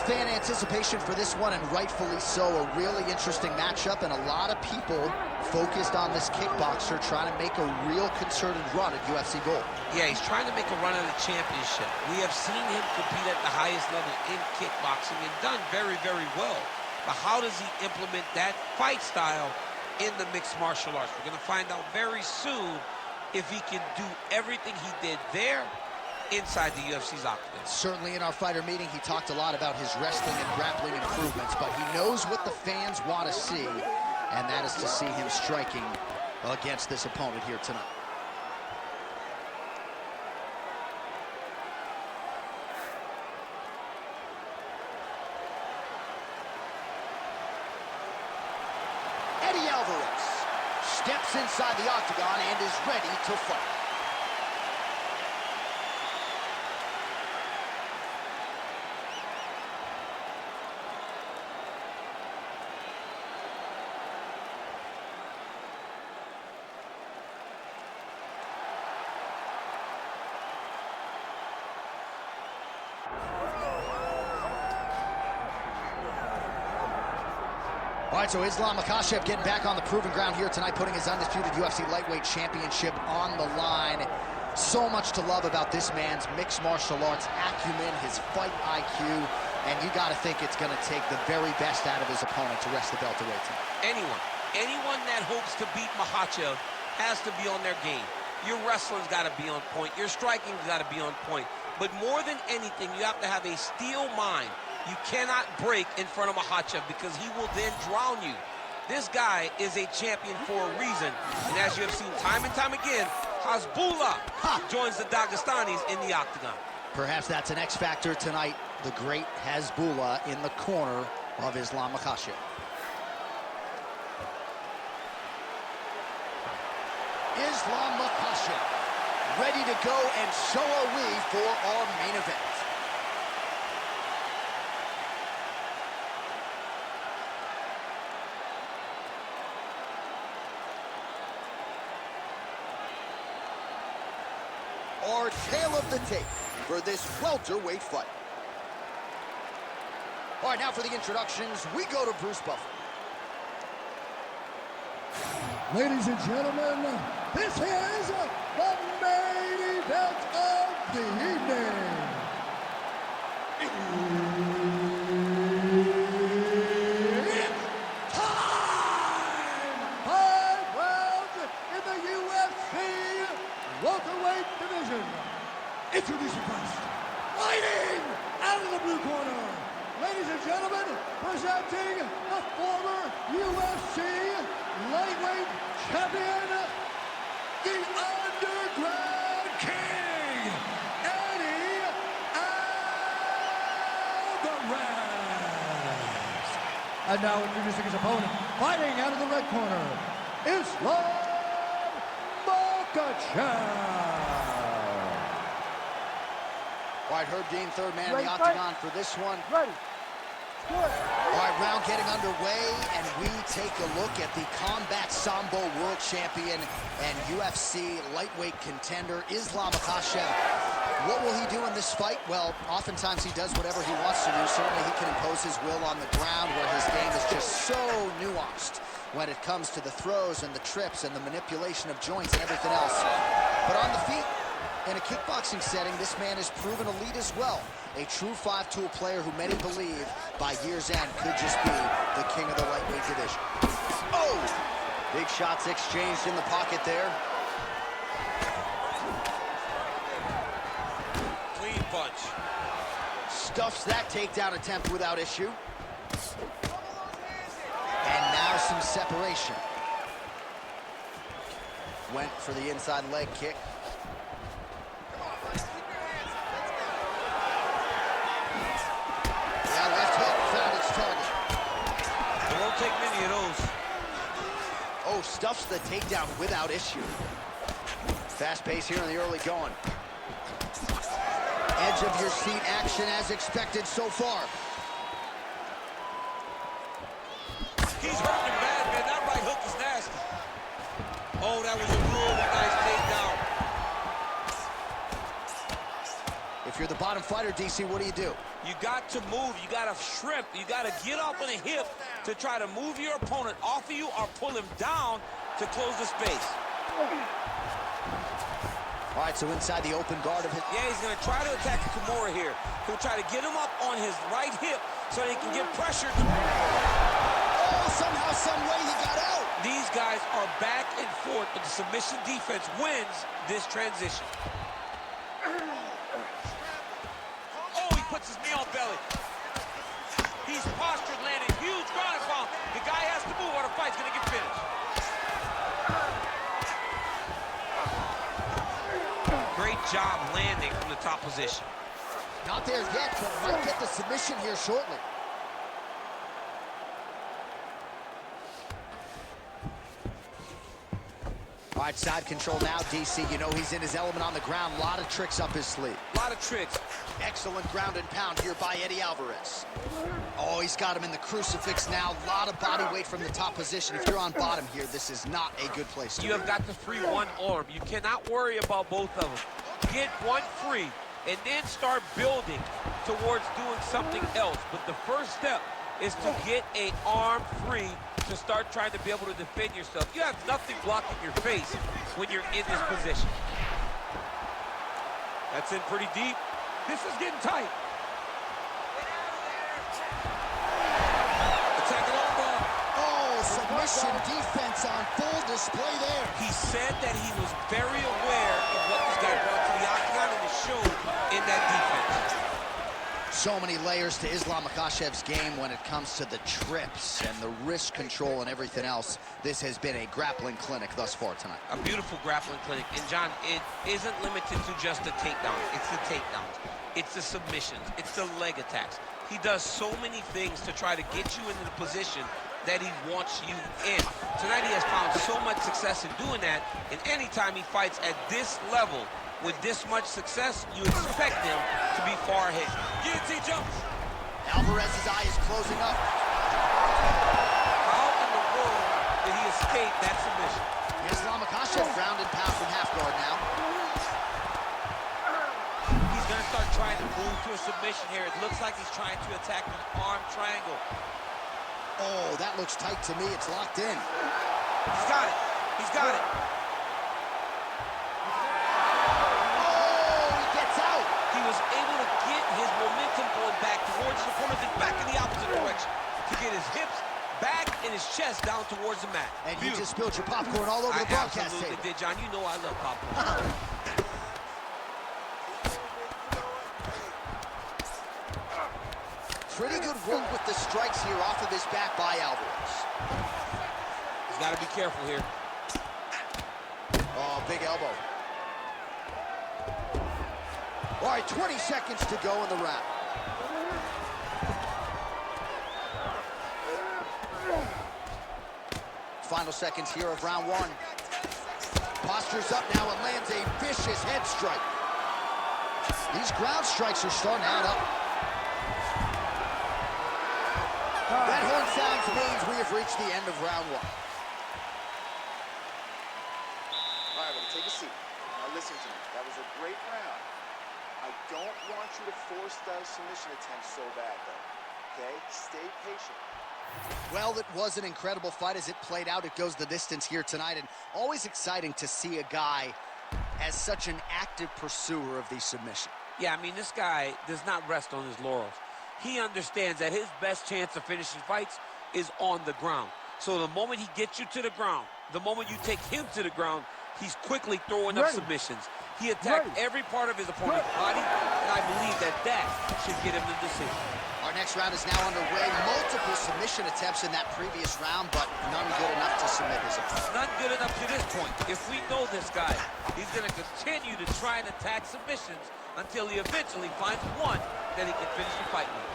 fan anticipation for this one, and rightfully so. A really interesting matchup, and a lot of people focused on this kickboxer trying to make a real concerted run at UFC Gold. Yeah, he's trying to make a run at a championship. We have seen him compete at the highest level in kickboxing and done very, very well. But how does he implement that fight style in the mixed martial arts? We're going to find out very soon if he can do everything he did there inside the UFC's octagon. Certainly in our fighter meeting, he talked a lot about his wrestling and grappling improvements, but he knows what the fans want to see, and that is to see him striking against this opponent here tonight. Alvarez steps inside the octagon and is ready to fight. All right, so Islam Makhachev getting back on the proven ground here tonight, putting his undisputed UFC lightweight championship on the line. So much to love about this man's mixed martial arts acumen, his fight IQ, and you got to think it's going to take the very best out of his opponent to wrest the belt away tonight. Anyone that hopes to beat Makhachev has to be on their game. Your wrestling's got to be on point. Your striking's got to be on point. But more than anything, you have to have a steel mind. You cannot break in front of Makhachev because he will then drown you. This guy is a champion for a reason. And as you have seen time and time again, Hasbullah joins the Dagestanis in the octagon. Perhaps that's an X factor tonight. The great Hasbullah in the corner of Islam Makhachev. Islam Makhachev ready to go, and so are we for our main event. Our tale of the tape for this welterweight fight. All right, now for the introductions, we go to Bruce Buffer. Ladies and gentlemen, this is the main event of the evening. It's time! 5 rounds in the UFC welterweight division. Introducing first, fighting out of the blue corner, ladies and gentlemen, presenting the former UFC lightweight champion, the Underground King, Eddie Alvarez. And now introducing his opponent, fighting out of the red corner, Islam Makhachev. All right, Herb Dean, third man in the octagon for this one. Ready. All right, round getting underway, and we take a look at the Combat Sambo World Champion and UFC lightweight contender, Islam Makhachev. What will he do in this fight? Well, oftentimes he does whatever he wants to do. Certainly he can impose his will on the ground, where his game is just so nuanced when it comes to the throws and the trips and the manipulation of joints and everything else. But on the feet, in a kickboxing setting, this man is proven elite as well. A true five-tool player who many believe by year's end could just be the king of the lightweight division. Oh! Big shots exchanged in the pocket there. Clean punch. Stuffs that takedown attempt without issue. And now some separation. Went for the inside leg kick. Take many of those. Oh, stuffs the takedown without issue. Fast pace here in the early going. Edge of your seat action as expected so far. He's hurting him bad, man. That right hook is nasty. Oh, that was a really nice takedown. If If you're the bottom fighter, DC, what do? You got to move. You got to shrimp. You got to get off on a hip to try to move your opponent off of you or pull him down to close the space. All right, so inside the open guard of his... Yeah, he's going to try to attack Kimura here. He'll try to get him up on his right hip so he can get pressure. Oh, somehow, some way he got out. These guys are back and forth, but the submission defense wins this transition. Oh, he puts his knee on belly. He's postured, landing huge ground and pound. The guy has to move or the fight's going to get finished. Great job landing from the top position. Not there yet, but might get the submission here shortly. All right, side control now, DC. You know he's in his element on the ground. A lot of tricks up his sleeve. A lot of tricks. Excellent ground and pound here by Eddie Alvarez. Oh, he's got him in the crucifix now. A lot of body weight from the top position. If you're on bottom here, this is not a good place to be. You have got to free one arm. You cannot worry about both of them. Get one free and then start building towards doing something else. But the first step is to get an arm free to start trying to be able to defend yourself. You have nothing blocking your face when you're in this position. That's in pretty deep. This is getting tight. Attacking on ball. Oh, submission defense on full display there. He said that he was very aware of what this guy brought to the octagon and it showed in that defense. So many layers to Islam Makhachev's game when it comes to the trips and the wrist control and everything else. This has been a grappling clinic thus far tonight. A beautiful grappling clinic. And, John, it isn't limited to just the takedowns. It's the takedowns. It's the submissions. It's the leg attacks. He does so many things to try to get you into the position that he wants you in. Tonight he has found so much success in doing that, and anytime he fights at this level with this much success, you expect him to be far ahead. Guillotine jumps. Alvarez's eye is closing up. How in the world did he escape that submission? Islam Makhachev ground and pound from half guard now. He's going to start trying to move to a submission here. It looks like he's trying to attack an arm triangle. Oh, that looks tight to me. It's locked in. He's got it. He's got it. Oh, he gets out. He was able to get his momentum going back towards his opponent and back in the opposite direction to get his hips back and his chest down towards the mat. And you just spilled your popcorn all over the broadcast table. I absolutely did, John. You know I love popcorn. Pretty good work with the strikes here off of his back by Alvarez. He's got to be careful here. Oh, big elbow. All right, 20 seconds to go in the round. Final seconds here of round one. Postures up now and lands a vicious head strike. These ground strikes are starting to add up. That horn sounds means we have reached the end of round one. All right, everybody, take a seat. Now listen to me. That was a great round. I don't want you to force those submission attempts so bad, though. Okay? Stay patient. Well, it was an incredible fight as it played out. It goes the distance here tonight, and always exciting to see a guy as such an active pursuer of these submissions. Yeah, I mean, this guy does not rest on his laurels. He understands that his best chance of finishing fights is on the ground. So the moment he gets you to the ground, the moment you take him to the ground, he's quickly throwing up submissions. He attacked every part of his opponent's body, and I believe that that should get him the decision. Our next round is now underway. Multiple submission attempts in that previous round, but none good enough to submit his opponent. None good enough to this point. If we know this guy, he's going to continue to try and attack submissions until he eventually finds one that he can finish the fight with.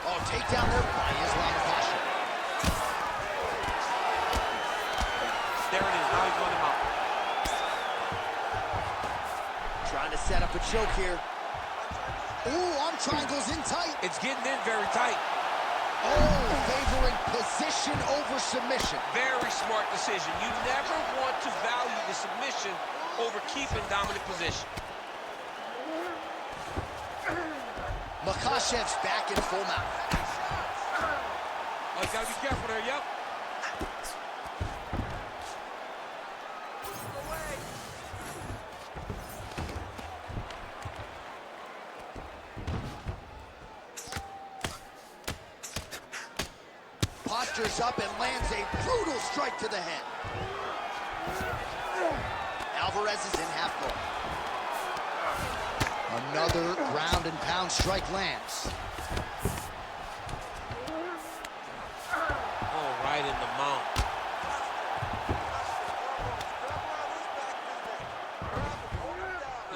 Oh, takedown there by Islam Makhachev. There it is. Now he's running him out. Trying to set up a choke here. Ooh, arm triangles in tight. It's getting in very tight. Oh, favoring position over submission. Very smart decision. You never want to value the submission over keeping dominant position. Makhachev's back in full mount. Oh, you gotta be careful there, yep. Postures up and lands a brutal strike to the head. Alvarez is in half guard. Another ground and pound strike lands. Oh, right in the mount.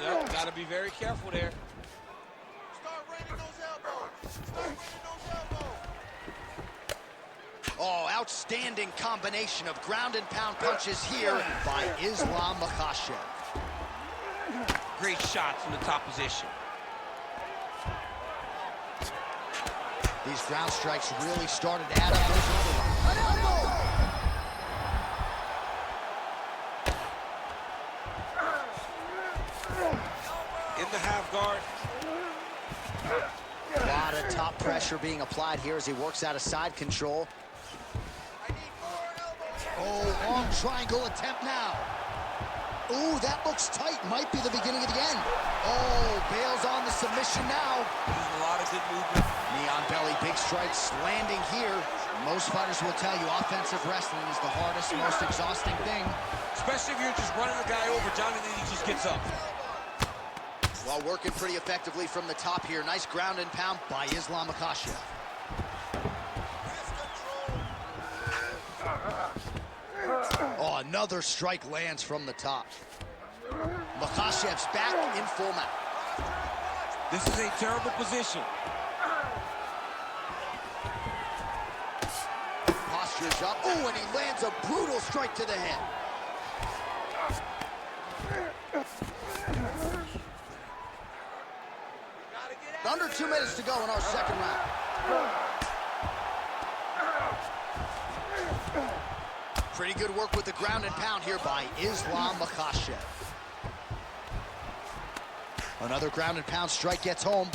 Yep, gotta be very careful there. Start raining those elbows. Start raining those elbows. Oh, outstanding combination of ground and pound punches here by Islam Makhachev. Great shots from the top position. These ground strikes really started to add up. There's another one. An elbow! In the half guard. A lot of top pressure being applied here as he works out of side control. Oh, long triangle attempt now. Ooh, that looks tight. Might be the beginning of the end. Oh, bails on the submission now. Using a lot of good movement. Knee on belly, big strikes landing here. Most fighters will tell you offensive wrestling is the hardest, most exhausting thing. Especially if you're just running the guy over, John, and then he just gets up. While working pretty effectively from the top here. Nice ground and pound by Islam Makhachev. Oh, another strike lands from the top. Makhachev's back in full mount. This is a terrible position. Postures up. Oh, and he lands a brutal strike to the head. Under 2 minutes to go in our second round. Pretty good work with the ground and pound here by Islam Makhachev. Another ground and pound strike gets home.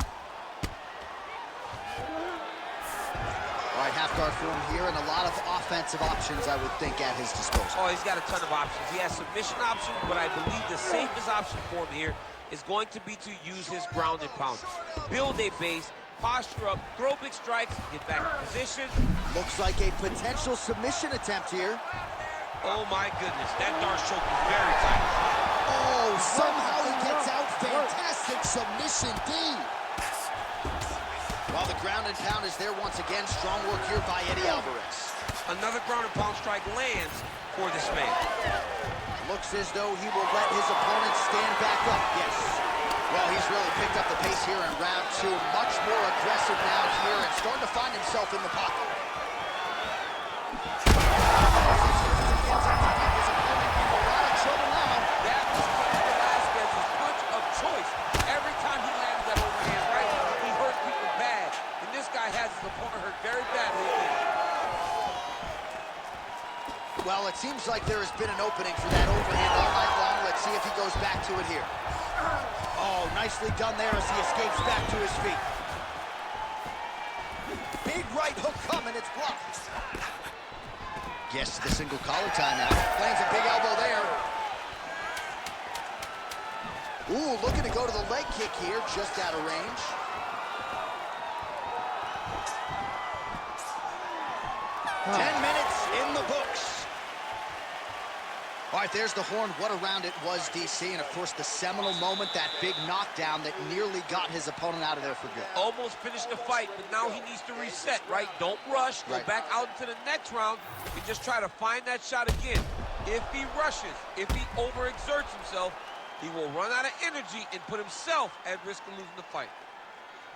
All right, half guard form here, and a lot of offensive options, I would think, at his disposal. Oh, he's got a ton of options. He has submission options, but I believe the safest option for him here is going to be to use his ground and pound. Build a base, posture up, throw big strikes, get back in position. Looks like a potential submission attempt here. Oh my goodness, that Darce choke is very tight. Oh, somehow he gets out. Fantastic submission D. While the ground and pound is there once again, strong work here by Eddie Alvarez. Another ground and pound strike lands for this man. Looks as though he will let his opponent stand back up. Yes. Well, he's really picked up the pace here in round two. Much more aggressive now here and starting to find himself in the pocket. Well, it seems like there has been an opening for that overhand all night long. Let's see if he goes back to it here. Oh, nicely done there as he escapes back to his feet. Big right hook coming, it's blocked. Gets the single collar tie now. Lands a big elbow there. Ooh, looking to go to the leg kick here, just out of range. Huh. 10 minutes in the books. All right, there's the horn. What a round it was, DC. And, of course, the seminal moment, that big knockdown that nearly got his opponent out of there for good. Almost finished the fight, but now he needs to reset, right? Don't rush. Go back out into the next round and just try to find that shot again. If he rushes, if he overexerts himself, he will run out of energy and put himself at risk of losing the fight.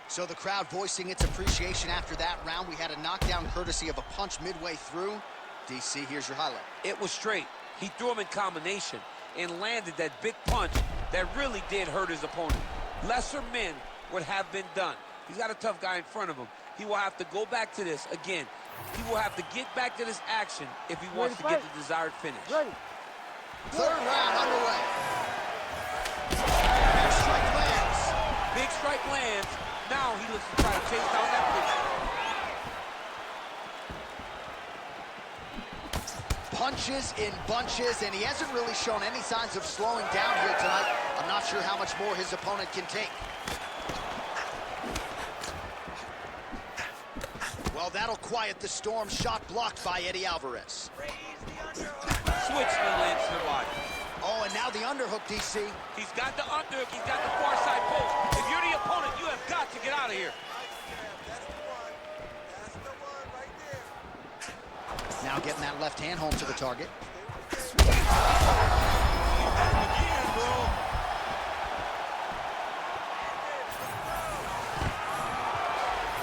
So the crowd voicing its appreciation after that round. We had a knockdown courtesy of a punch midway through. DC, here's your highlight. It was straight. He threw him in combination and landed that big punch that really did hurt his opponent. Lesser men would have been done. He's got a tough guy in front of him. He will have to go back to this, again, He will have to get back to this action if he wants to get the desired finish. Ready. Third round underway. Big strike lands. Big strike lands. Now he looks to try to chase down that pitch. Punches in bunches, and he hasn't really shown any signs of slowing down here tonight. I'm not sure how much more his opponent can take. Well, that'll quiet the storm. Shot blocked by Eddie Alvarez. Switch the lands to the body. Oh, and now the underhook, DC. He's got the underhook. He's got the far side post. If you're the opponent, you have got to get out of here. Now getting that left hand home to the target.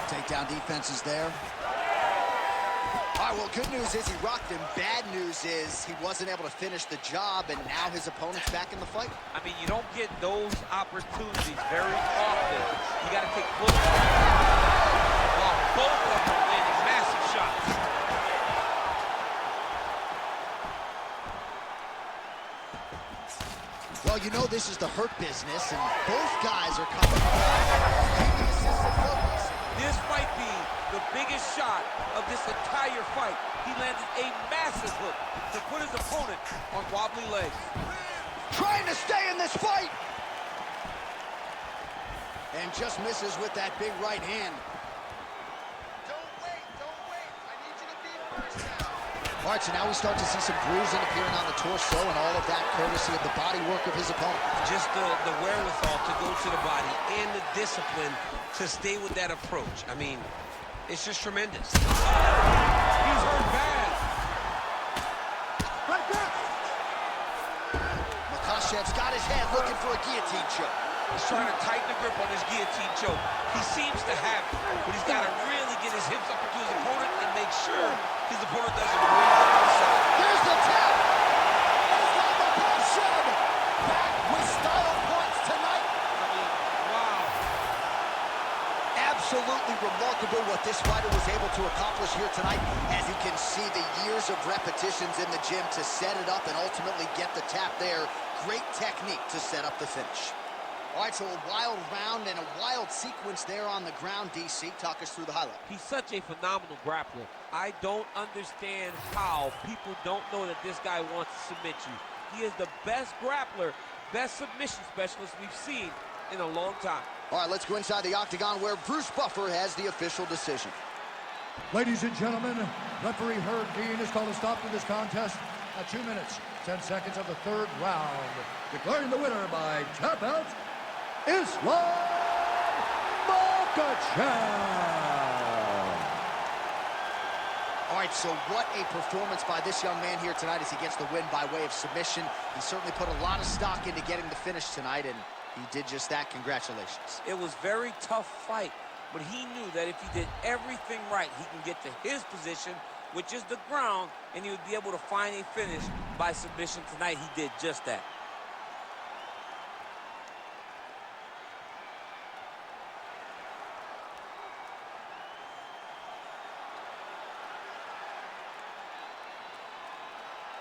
Takedown defense is there. All right, well, good news is he rocked him. Bad news is he wasn't able to finish the job, and now his opponent's back in the fight. I mean, you don't get those opportunities very often. You got to take close. Well, both of them are landing massive shots. Well, you know this is the hurt business, and both guys are coming back. This might be the biggest shot of this entire fight. He landed a massive hook to put his opponent on wobbly legs. Trying to stay in this fight. And just misses with that big right hand. Don't wait. I need you to be first now. All right, so now we start to see some bruising appearing on the torso, and all of that courtesy of the body work of his opponent. Just the wherewithal to go to the body and the discipline to stay with that approach. I mean, it's just tremendous. He's hurt bad. Right there. Makhachev's got his hand looking for a guillotine choke. He's trying to tighten the grip on his guillotine choke. He seems to have it, but he's got to really get his hips up into his opponent and make sure his opponent doesn't bring him up to the side. There's the tap. Islam Makhachev back with style points tonight. I mean, wow. Absolutely remarkable what this fighter was able to accomplish here tonight. As you can see, the years of repetitions in the gym to set it up and ultimately get the tap there. Great technique to set up the finish. All right, so a wild round and a wild sequence there on the ground, DC. Talk us through the highlight. He's such a phenomenal grappler. I don't understand how people don't know that this guy wants to submit you. He is the best grappler, best submission specialist we've seen in a long time. All right, let's go inside the octagon where Bruce Buffer has the official decision. Ladies and gentlemen, referee Herb Dean has called a stop to this contest at 2 minutes, 10 seconds of the third round. Declaring the winner by tap out, Islam Makhachev. All right, so what a performance by this young man here tonight as he gets the win by way of submission. He certainly put a lot of stock into getting the finish tonight, and he did just that. Congratulations. It was a very tough fight, but he knew that if he did everything right, he can get to his position, which is the ground, and he would be able to find a finish by submission tonight. He did just that.